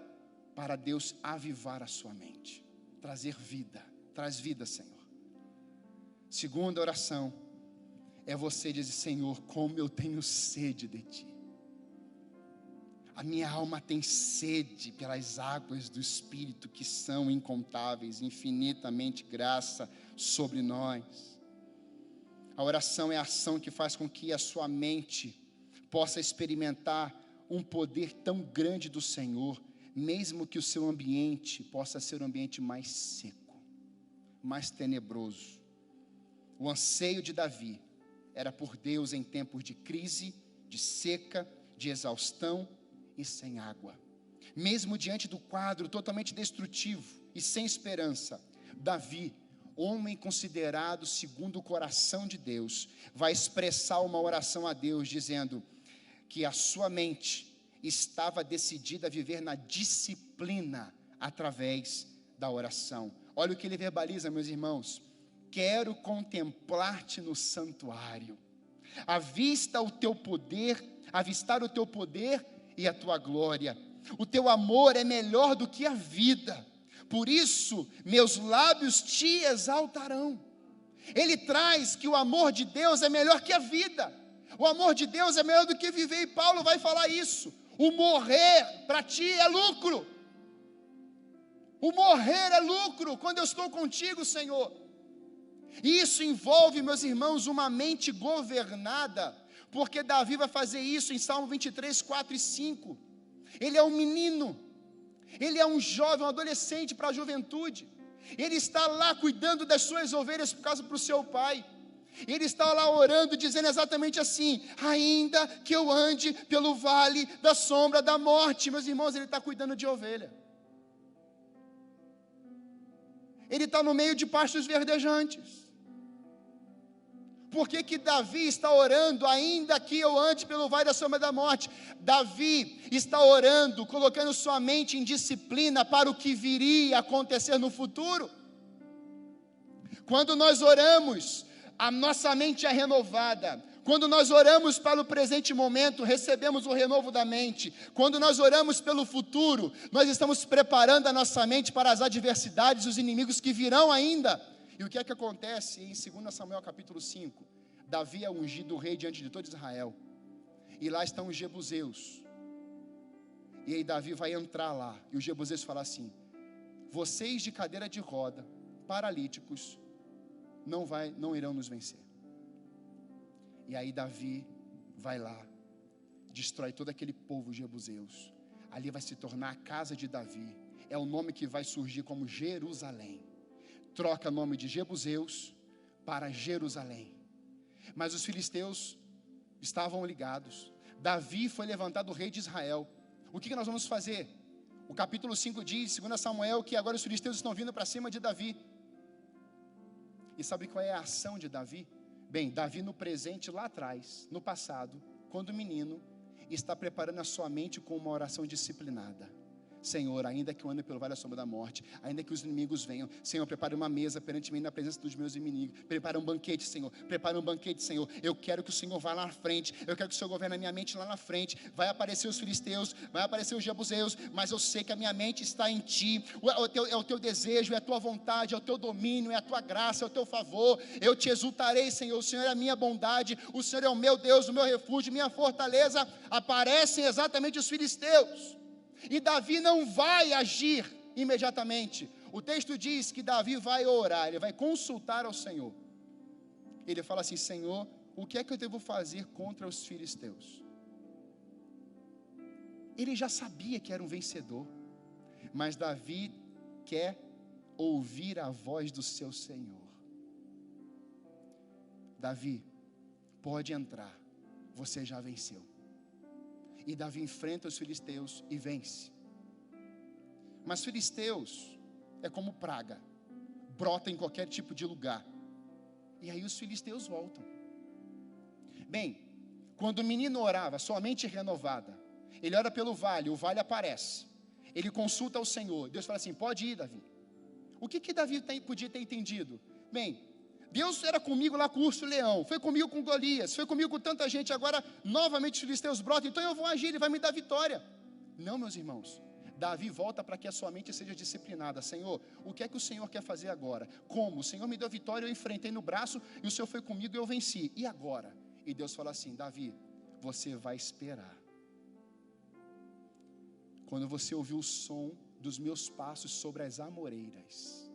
para Deus avivar a sua mente, trazer vida, traz vida, Senhor. Segunda oração, é você dizer, Senhor, como eu tenho sede de Ti. A minha alma tem sede pelas águas do Espírito, que são incontáveis, infinitamente graça sobre nós. A oração é a ação que faz com que a sua mente possa experimentar um poder tão grande do Senhor, mesmo que o seu ambiente possa ser um ambiente mais seco, mais tenebroso. O anseio de Davi era por Deus em tempos de crise, de seca, de exaustão e sem água. Mesmo diante do quadro totalmente destrutivo e sem esperança, Davi, homem considerado segundo o coração de Deus, vai expressar uma oração a Deus, dizendo que a sua mente estava decidida a viver na disciplina através da oração. Olha o que ele verbaliza, meus irmãos: quero contemplar-te no santuário, avistar o teu poder e a tua glória. O teu amor é melhor do que a vida, por isso meus lábios te exaltarão. Ele traz que o amor de Deus é melhor que a vida. O amor de Deus é melhor do que viver, e Paulo vai falar isso. O morrer para ti é lucro. O morrer é lucro quando eu estou contigo, Senhor. E isso envolve, meus irmãos, uma mente governada, porque Davi vai fazer isso em Salmo 23, 4 e 5. Ele é um menino, ele é um jovem, um adolescente para a juventude. Ele está lá cuidando das suas ovelhas por causa para o seu pai. Ele está lá orando, dizendo exatamente assim: ainda que eu ande pelo vale da sombra da morte. Meus irmãos, ele está cuidando de ovelha. Ele está no meio de pastos verdejantes. Por que Davi está orando, ainda que eu ande pelo vale da sombra da morte? Davi está orando, colocando sua mente em disciplina para o que viria a acontecer no futuro. Quando nós oramos, a nossa mente é renovada. Quando nós oramos para o presente momento, recebemos o renovo da mente. Quando nós oramos pelo futuro, nós estamos preparando a nossa mente para as adversidades e os inimigos que virão ainda. E o que é que acontece em 2 Samuel capítulo 5? Davi é ungido rei diante de todo Israel. E lá estão os jebuseus. E aí Davi vai entrar lá. E os jebuseus falam assim: vocês de cadeira de roda, paralíticos, não irão nos vencer. E aí Davi vai lá, destrói todo aquele povo jebuseus. Ali vai se tornar a casa de Davi. É o nome que vai surgir como Jerusalém. Troca o nome de jebuseus para Jerusalém. Mas os filisteus estavam ligados. Davi foi levantado rei de Israel. O que nós vamos fazer? O capítulo 5 diz, 2 Samuel, que agora os filisteus estão vindo para cima de Davi. E sabe qual é a ação de Davi? Bem, Davi no presente, lá atrás, no passado, quando menino, está preparando a sua mente com uma oração disciplinada. Senhor, ainda que eu ande pelo vale da sombra da morte, ainda que os inimigos venham, Senhor, prepare uma mesa perante mim na presença dos meus inimigos. Prepare um banquete, Senhor. Prepare um banquete, Senhor. Eu quero que o Senhor vá lá na frente. Eu quero que o Senhor governe a minha mente lá na frente. Vai aparecer os filisteus, vai aparecer os jebuseus, mas eu sei que a minha mente está em Ti. É o Teu desejo, é a Tua vontade, é o Teu domínio, é a Tua graça, é o Teu favor. Eu Te exultarei, Senhor. O Senhor é a minha bondade. O Senhor é o meu Deus, o meu refúgio, minha fortaleza. Aparecem exatamente os filisteus. E Davi não vai agir imediatamente. O texto diz que Davi vai orar, ele vai consultar ao Senhor. Ele fala assim: Senhor, o que é que eu devo fazer contra os filisteus? Ele já sabia que era um vencedor, mas Davi quer ouvir a voz do seu Senhor. Davi, pode entrar, você já venceu. E Davi enfrenta os filisteus e vence. Mas filisteus é como praga, brota em qualquer tipo de lugar. E aí os filisteus voltam. Bem, quando o menino orava, sua mente renovada, ele ora pelo vale, o vale aparece. Ele consulta ao Senhor. Deus fala assim: pode ir, Davi. O que Davi podia ter entendido? Bem, Deus era comigo lá com o urso-leão, foi comigo com Golias, foi comigo com tanta gente, agora novamente os filisteus brotam, então eu vou agir, Ele vai me dar vitória. Não, meus irmãos, Davi volta para que a sua mente seja disciplinada. Senhor, o que é que o Senhor quer fazer agora? Como? O Senhor me deu vitória, eu enfrentei no braço, e o Senhor foi comigo e eu venci. E agora? E Deus fala assim: Davi, você vai esperar. Quando você ouvir o som dos meus passos sobre as amoreiras.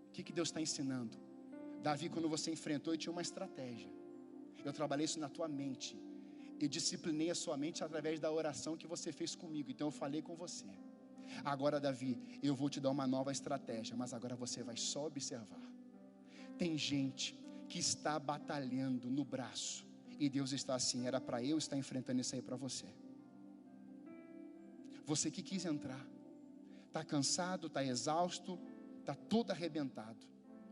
O que Deus está ensinando? Davi, quando você enfrentou, eu tinha uma estratégia. Eu trabalhei isso na tua mente. Eu disciplinei a sua mente através da oração que você fez comigo. Então eu falei com você. Agora, Davi, eu vou te dar uma nova estratégia, mas agora você vai só observar. Tem gente que está batalhando no braço, e Deus está assim: era para eu estar enfrentando isso aí para você. Você que quis entrar, está cansado, está exausto, está todo arrebentado,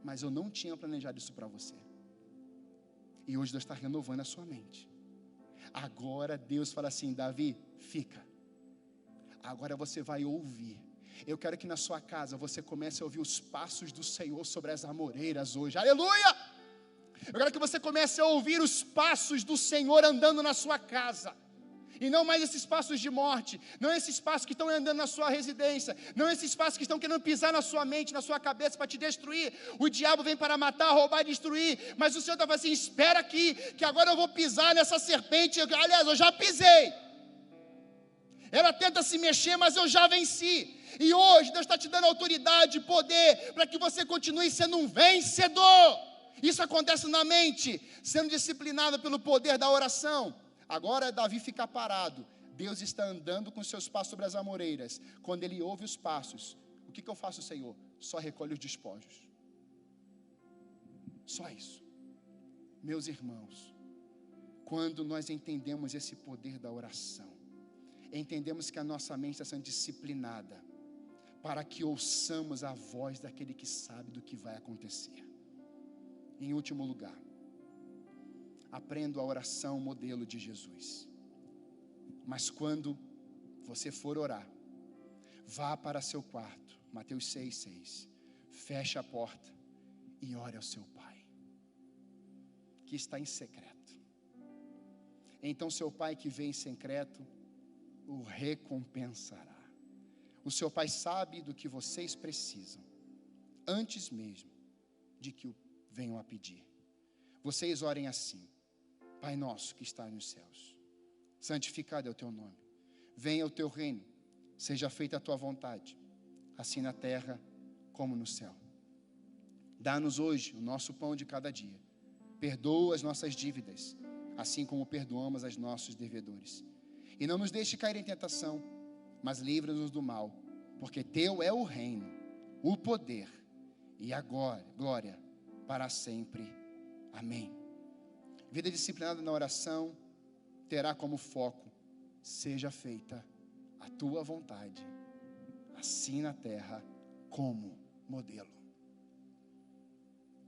mas eu não tinha planejado isso para você. E hoje Deus está renovando a sua mente. Agora Deus fala assim: Davi, fica. Agora você vai ouvir. Eu quero que na sua casa você comece a ouvir os passos do Senhor sobre as amoreiras hoje. Aleluia! Eu quero que você comece a ouvir os passos do Senhor andando na sua casa. e não mais esses passos de morte, não esses passos que estão andando na sua residência, não esses passos que estão querendo pisar na sua mente, na sua cabeça para te destruir. O diabo vem para matar, roubar e destruir, mas o Senhor está falando assim: espera aqui, que agora eu vou pisar nessa serpente. Aliás, eu já pisei. Ela tenta se mexer, mas eu já venci. E hoje Deus está te dando autoridade e poder para que você continue sendo um vencedor. Isso acontece na mente, sendo disciplinado pelo poder da oração. Agora Davi fica parado. Deus está andando com seus passos sobre as amoreiras. Quando ele ouve os passos, o que eu faço, Senhor? Só recolhe os despojos. Só isso. Meus irmãos, quando nós entendemos esse poder da oração, entendemos que a nossa mente está sendo disciplinada para que ouçamos a voz daquele que sabe do que vai acontecer. Em último lugar, aprenda a oração modelo de Jesus. Mas quando você for orar, vá para seu quarto, Mateus 6,6, feche a porta e ore ao seu Pai, que está em secreto. Então seu Pai que vem em secreto o recompensará. O seu Pai sabe do que vocês precisam, antes mesmo de que o venham a pedir. Vocês orem assim: Pai nosso que está nos céus, santificado é o teu nome, venha o teu reino, seja feita a tua vontade, assim na terra como no céu. Dá-nos hoje o nosso pão de cada dia, perdoa as nossas dívidas, assim como perdoamos aos nossos devedores. E não nos deixe cair em tentação, mas livra-nos do mal, porque teu é o reino, o poder e a glória para sempre. Amém. Vida disciplinada na oração terá como foco: seja feita a tua vontade, assim na terra como modelo.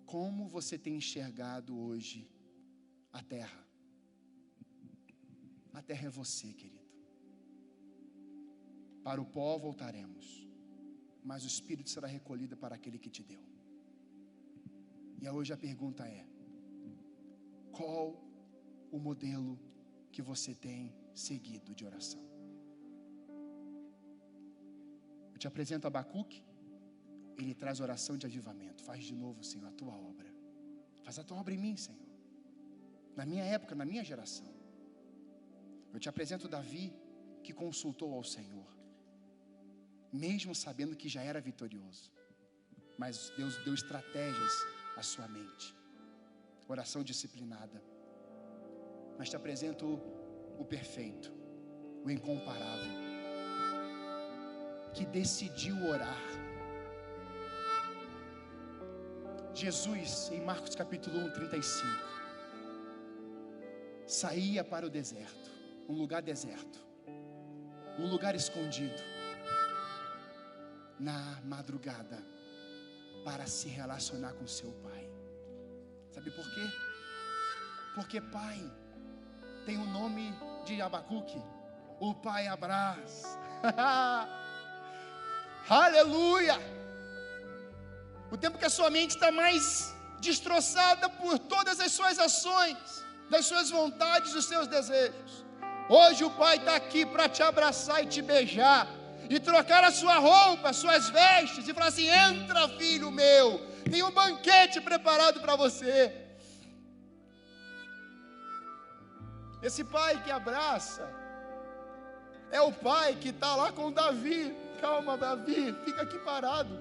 Como você tem enxergado hoje a terra? A terra é você, querido. Para o pó voltaremos, mas o Espírito será recolhido para aquele que te deu. E hoje a pergunta é: qual o modelo que você tem seguido de oração? Eu te apresento Abacuque. Ele traz oração de avivamento. Faz de novo, Senhor, a tua obra. Faz a tua obra em mim, Senhor. Na minha época, na minha geração. Eu te apresento Davi, que consultou ao Senhor, mesmo sabendo que já era vitorioso, mas Deus deu estratégias à sua mente. Oração disciplinada. Mas te apresento o perfeito, o incomparável, que decidiu orar. Jesus, em Marcos capítulo 1, 35, saía para o deserto, um lugar deserto, um lugar escondido, na madrugada, para se relacionar com seu Pai. Sabe por quê? Porque Pai tem o nome de Abacuque, o Pai abraça. Aleluia! O tempo que a sua mente está mais destroçada por todas as suas ações, das suas vontades, dos seus desejos. Hoje o Pai está aqui para te abraçar e te beijar, e trocar a sua roupa, as suas vestes, e falar assim: entra, filho meu, tem um banquete preparado para você. Esse Pai que abraça é o Pai que está lá com Davi. Calma, Davi, fica aqui parado.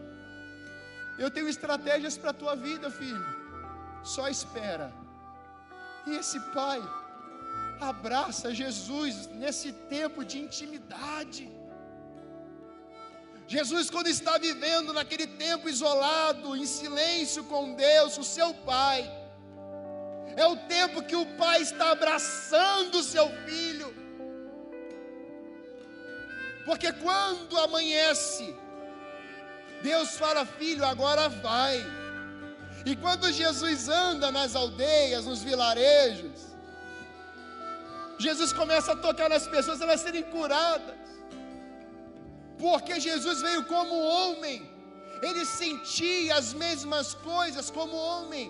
Eu tenho estratégias para a tua vida, filho. Só espera. E esse Pai abraça Jesus nesse tempo de intimidade. Jesus, quando está vivendo naquele tempo isolado, em silêncio com Deus, o seu Pai, é o tempo que o Pai está abraçando o seu filho. Porque quando amanhece, Deus fala: filho, agora vai. E quando Jesus anda nas aldeias, nos vilarejos, Jesus começa a tocar nas pessoas, elas serem curadas. Porque Jesus veio como homem, ele sentia as mesmas coisas como homem.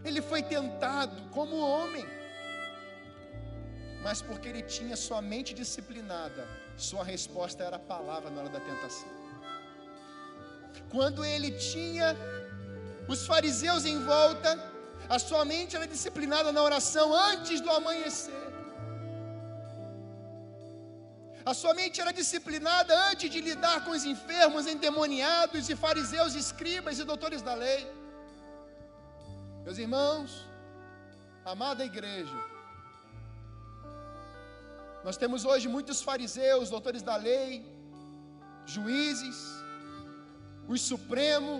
Ele foi tentado como homem, mas porque ele tinha sua mente disciplinada, sua resposta era a palavra na hora da tentação. Quando ele tinha os fariseus em volta, a sua mente era disciplinada na oração antes do amanhecer. A sua mente era disciplinada antes de lidar com os enfermos, endemoniados e fariseus, escribas e doutores da lei. Meus irmãos, amada igreja, nós temos hoje muitos fariseus, doutores da lei, juízes, os supremos,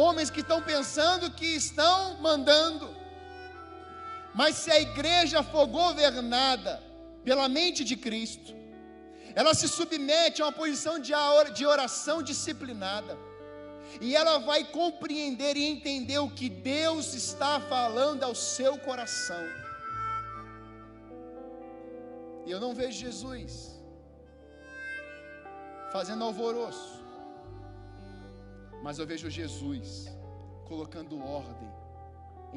homens que estão pensando que estão mandando. Mas se a igreja for governada pela mente de Cristo, ela se submete a uma posição de oração disciplinada, e ela vai compreender e entender o que Deus está falando ao seu coração. E eu não vejo Jesus fazendo alvoroço, mas eu vejo Jesus colocando ordem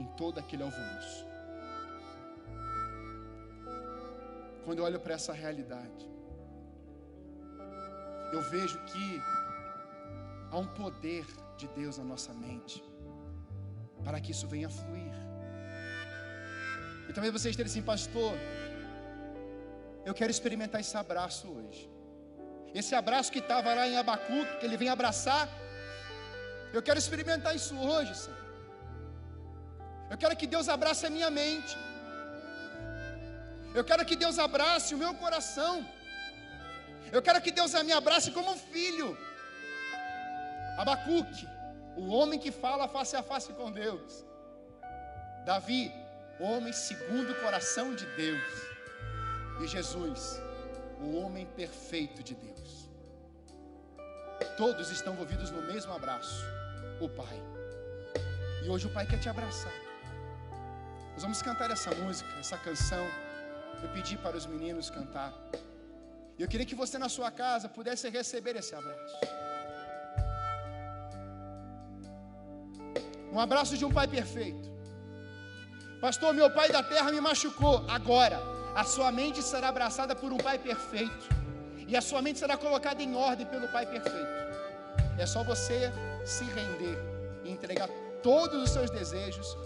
em todo aquele alvoroço. Quando eu olho para essa realidade, eu vejo que há um poder de Deus na nossa mente, para que isso venha a fluir. E talvez você esteja assim: pastor, eu quero experimentar esse abraço hoje. Esse abraço que estava lá em Abacuque, que ele vem abraçar, eu quero experimentar isso hoje, Senhor. Eu quero que Deus abrace a minha mente. Eu quero que Deus abrace o meu coração. Eu quero que Deus me abrace como um filho. Abacuque, o homem que fala face a face com Deus. Davi, homem segundo o coração de Deus. E Jesus, o homem perfeito de Deus. Todos estão envolvidos no mesmo abraço, o Pai. E hoje o Pai quer te abraçar. Nós vamos cantar essa música, essa canção. Eu pedi para os meninos cantar. E eu queria que você na sua casa pudesse receber esse abraço. Um abraço de um Pai perfeito. Pastor, meu pai da terra me machucou. Agora, a sua mente será abraçada por um Pai perfeito. E a sua mente será colocada em ordem pelo Pai perfeito. É só você se render e entregar todos os seus desejos,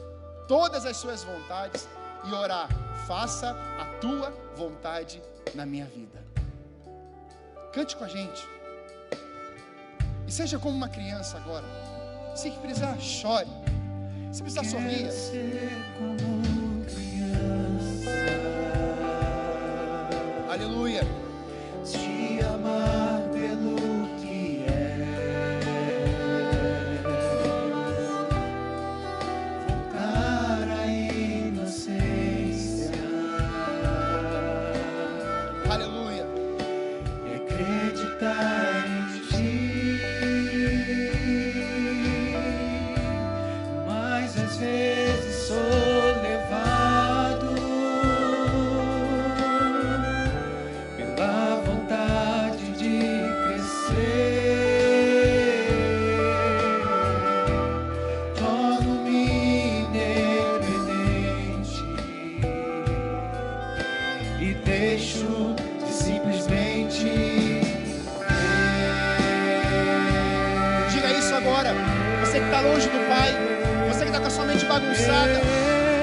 todas as suas vontades e orar: faça a tua vontade na minha vida. Cante com a gente. E seja como uma criança agora. Se precisar, chore. Se precisar, sorria. Ser como criança. Aleluia. Te amar pelo que é. Voltar à inocência. Aleluia. E acreditar em ti. Mas às vezes sou levado pela vontade de crescer. Torno-me independente e deixo de simplesmente Diga isso agora. Você que está longe do Pai, você que está com a sua mente bagunçada,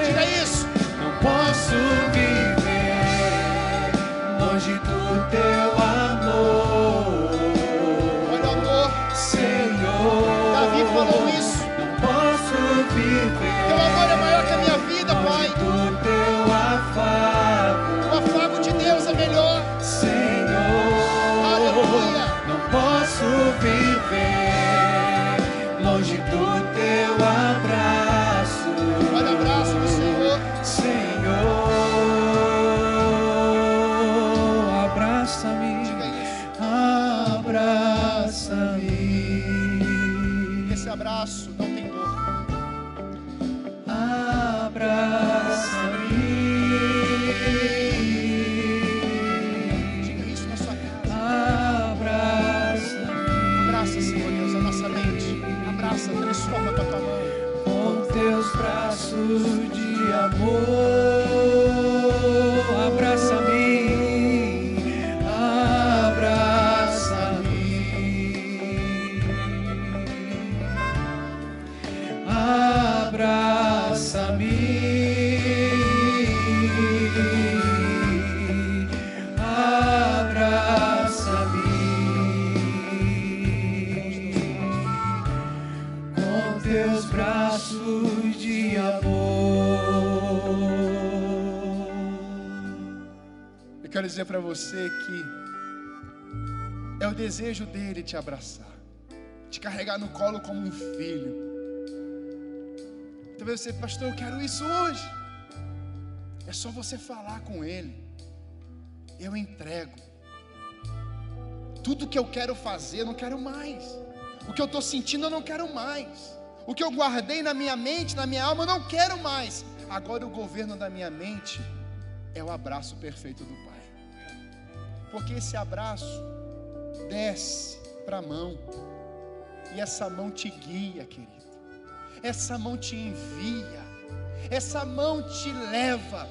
diga isso. não posso viver longe do teu amor, Olha o amor. Senhor. Davi falou isso. Não posso viver Teu amor é maior que a minha vida, Pai. longe do teu afago, O afago de Deus é melhor. Senhor. Aleluia. Não posso viver longe do teu abraço, Olha o abraço do Senhor. Senhor. Abraça-me, Diga isso. abraça-me, Esse abraço não tem dor. abraça-me, Diga isso na sua casa. abraça-me. Abraça, Senhor Deus, a nossa mente. Abraça, transforma com a tua mão. Com teus braços de amor. com teus braços de amor. Eu quero dizer para você que é o desejo dele te abraçar, te carregar no colo como um filho. Talvez você, pastor, eu quero isso hoje. É só você falar com ele. Eu entrego. Tudo que eu quero fazer, eu não quero mais. O que eu estou sentindo, eu não quero mais. O que eu guardei na minha mente, na minha alma, eu não quero mais. Agora o governo da minha mente é o abraço perfeito do Pai. Porque esse abraço desce para a mão. E essa mão te guia, querido. Essa mão te envia. Essa mão te leva.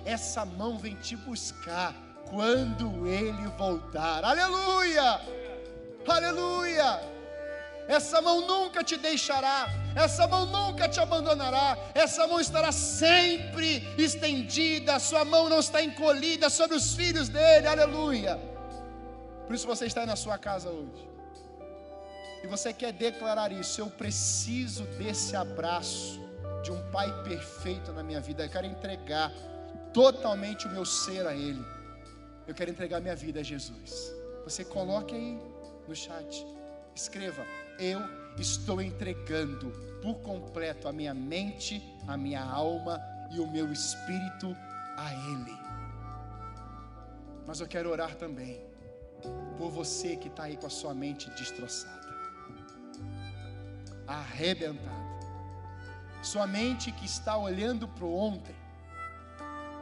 Essa mão vem te buscar quando Ele voltar. Aleluia! Aleluia! Essa mão nunca te deixará. Essa mão nunca te abandonará. Essa mão estará sempre estendida. Sua mão não está encolhida sobre os filhos dele. Aleluia! Por isso você está aí na sua casa hoje. E você quer declarar isso. Eu preciso desse abraço de um Pai perfeito na minha vida. Eu quero entregar totalmente o meu ser a Ele. Eu quero entregar minha vida a Jesus. Você coloque aí no chat. Escreva: eu estou entregando por completo a minha mente, a minha alma e o meu espírito a Ele. Mas eu quero orar também por você que está aí com a sua mente destroçada, arrebentada. Sua mente que está olhando para o ontem.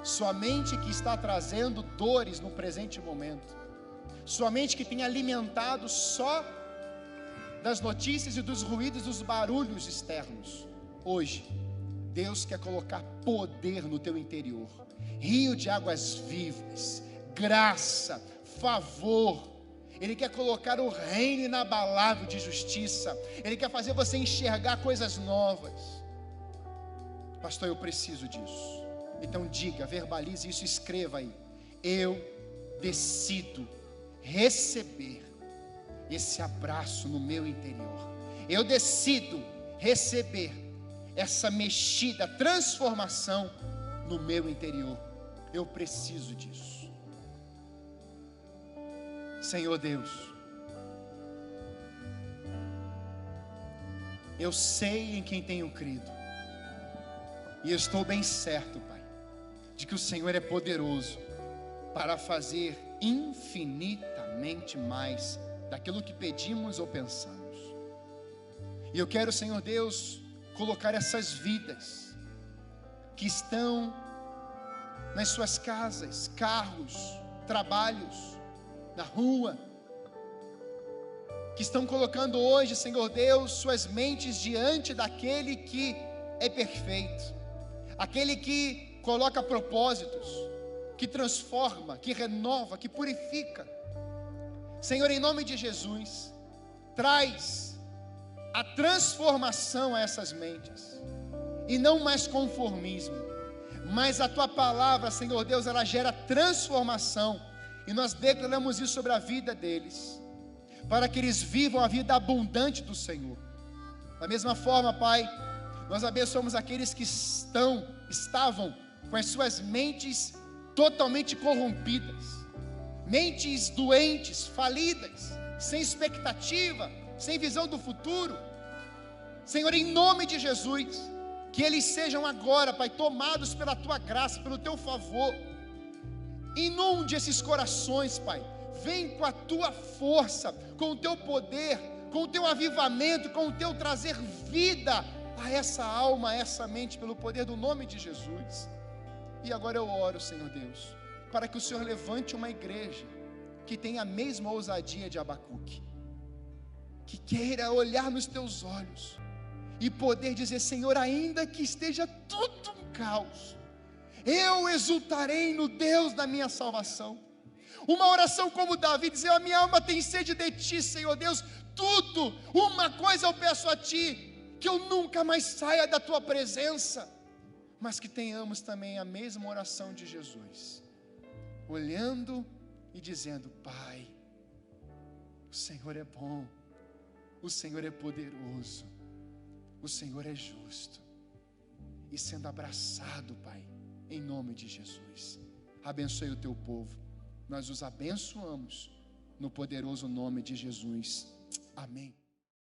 Sua mente que está trazendo dores no presente momento. Sua mente que tem alimentado só das notícias e dos ruídos, dos barulhos externos. Hoje, Deus quer colocar poder no teu interior. Rio de águas vivas, graça, favor. Ele quer colocar o reino inabalável de justiça. Ele quer fazer você enxergar coisas novas. Pastor, eu preciso disso. Então diga, verbalize isso, escreva aí. Eu decido receber esse abraço no meu interior. Eu decido receber essa mexida, transformação no meu interior. Eu preciso disso. Senhor Deus, eu sei em quem tenho crido. E eu estou bem certo, Pai, de que o Senhor é poderoso para fazer infinitamente mais daquilo que pedimos ou pensamos. E eu quero, Senhor Deus, colocar essas vidas que estão nas suas casas, carros, trabalhos, na rua, que estão colocando hoje, Senhor Deus, suas mentes diante daquele que é perfeito, aquele que coloca propósitos, que transforma, que renova, que purifica. Senhor, em nome de Jesus, traz a transformação a essas mentes, e não mais conformismo, mas a Tua palavra, Senhor Deus, ela gera transformação, e nós declaramos isso sobre a vida deles, para que eles vivam a vida abundante do Senhor. Da mesma forma, Pai, nós abençoamos aqueles que estavam com as suas mentes totalmente corrompidas, mentes doentes, falidas, sem expectativa, sem visão do futuro. Senhor, em nome de Jesus, que eles sejam agora, Pai, tomados pela Tua graça, pelo Teu favor. Inunde esses corações, Pai. Vem com a Tua força, com o Teu poder, com o Teu avivamento, com o Teu trazer vida a essa alma, a essa mente, pelo poder do nome de Jesus. E agora eu oro, Senhor Deus, para que o Senhor levante uma igreja que tenha a mesma ousadia de Abacuque, que queira olhar nos Teus olhos e poder dizer: Senhor, ainda que esteja tudo um caos, eu exultarei no Deus da minha salvação. Uma oração como Davi, dizer: a minha alma tem sede de Ti, Senhor Deus, tudo, uma coisa eu peço a Ti, que eu nunca mais saia da tua presença, mas que tenhamos também a mesma oração de Jesus, olhando e dizendo: Pai, o Senhor é bom, o Senhor é poderoso, o Senhor é justo, e sendo abraçado, Pai, em nome de Jesus. Abençoe o teu povo, nós os abençoamos no poderoso nome de Jesus. Amém.